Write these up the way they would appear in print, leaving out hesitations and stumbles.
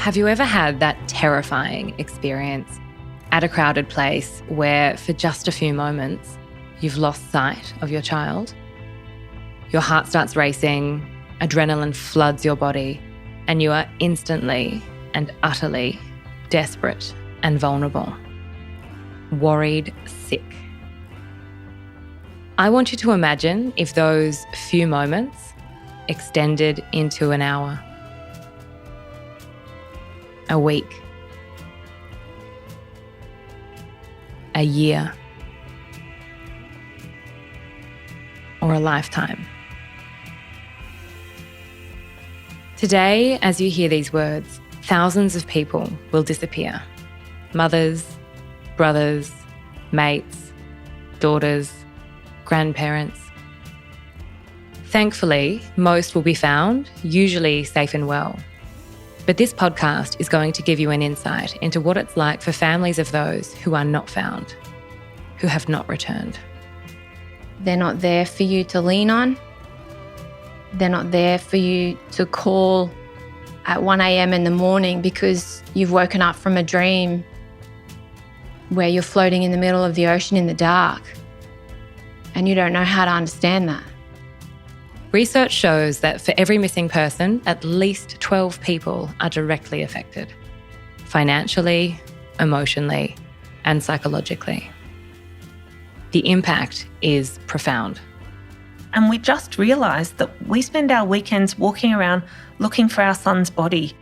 Have you ever had that terrifying experience at a crowded place where for just a few moments you've lost sight of your child? Your heart starts racing, adrenaline floods your body, and you are instantly and utterly desperate and vulnerable, worried, sick. I want you to imagine if those few moments extended into an hour, a week, a year, or a lifetime. Today, as you hear these words, thousands of people will disappear. Mothers, brothers, mates, daughters, grandparents. Thankfully, most will be found, usually safe and well. But this podcast is going to give you an insight into what it's like for families of those who are not found, who have not returned. They're not there for you to lean on. They're not there for you to call at 1 a.m. in the morning because you've woken up from a dream where you're floating in the middle of the ocean in the dark and you don't know how to understand that. Research shows that for every missing person, at least 12 people are directly affected, financially, emotionally, and psychologically. The impact is profound. And we just realised that we spend our weekends walking around looking for our son's body.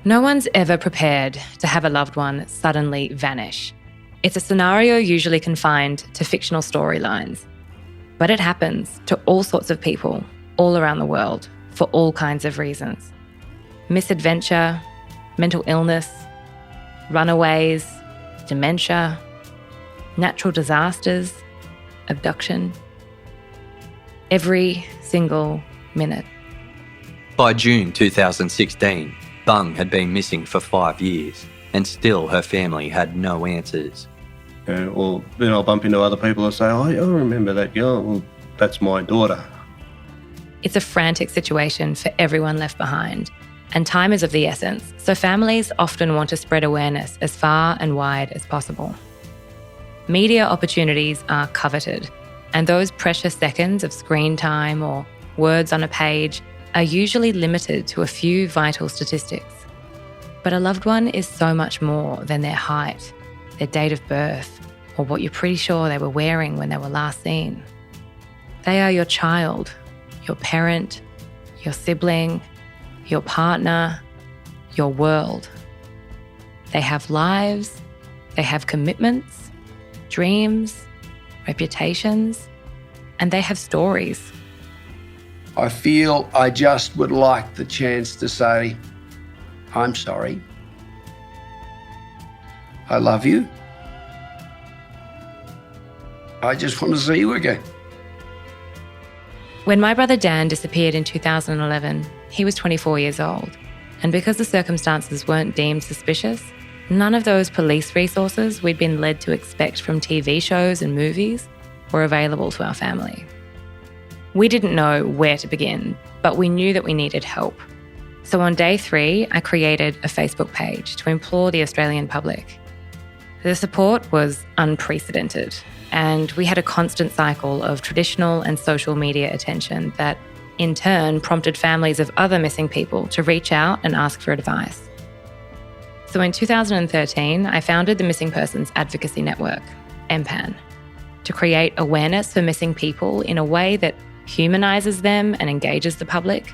No one's ever prepared to have a loved one suddenly vanish. It's a scenario usually confined to fictional storylines. But it happens to all sorts of people all around the world for all kinds of reasons. Misadventure, mental illness, runaways, dementia, natural disasters, abduction. Every single minute. By June 2016, Bung had been missing for 5 years and still her family had no answers. Or then I'll bump into other people and say, oh, I remember that girl. Well, that's my daughter. It's a frantic situation for everyone left behind, and time is of the essence, so families often want to spread awareness as far and wide as possible. Media opportunities are coveted, and those precious seconds of screen time or words on a page are usually limited to a few vital statistics. But a loved one is so much more than their height, their date of birth, or what you're pretty sure they were wearing when they were last seen. They are your child, your parent, your sibling, your partner, your world. They have lives, they have commitments, dreams, reputations, and they have stories. I feel I just would like the chance to say, I'm sorry. I love you. I just want to see you again. When my brother Dan disappeared in 2011, he was 24 years old. And because the circumstances weren't deemed suspicious, none of those police resources we'd been led to expect from TV shows and movies were available to our family. We didn't know where to begin, but we knew that we needed help. So on day 3, I created a Facebook page to implore the Australian public. The support was unprecedented, and we had a constant cycle of traditional and social media attention that, in turn, prompted families of other missing people to reach out and ask for advice. So in 2013, I founded the Missing Persons Advocacy Network, MPAN, to create awareness for missing people in a way that humanises them and engages the public,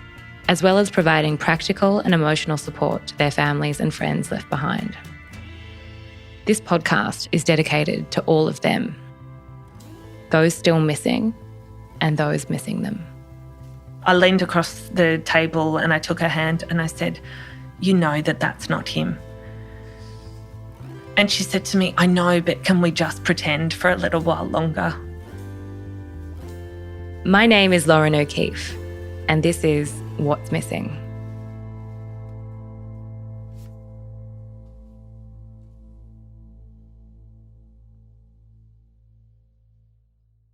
as well as providing practical and emotional support to their families and friends left behind. This podcast is dedicated to all of them, those still missing and those missing them. I leaned across the table and I took her hand and I said, you know that that's not him. And she said to me, I know, but can we just pretend for a little while longer? My name is Loren O'Keeffe, and this is What's Missing.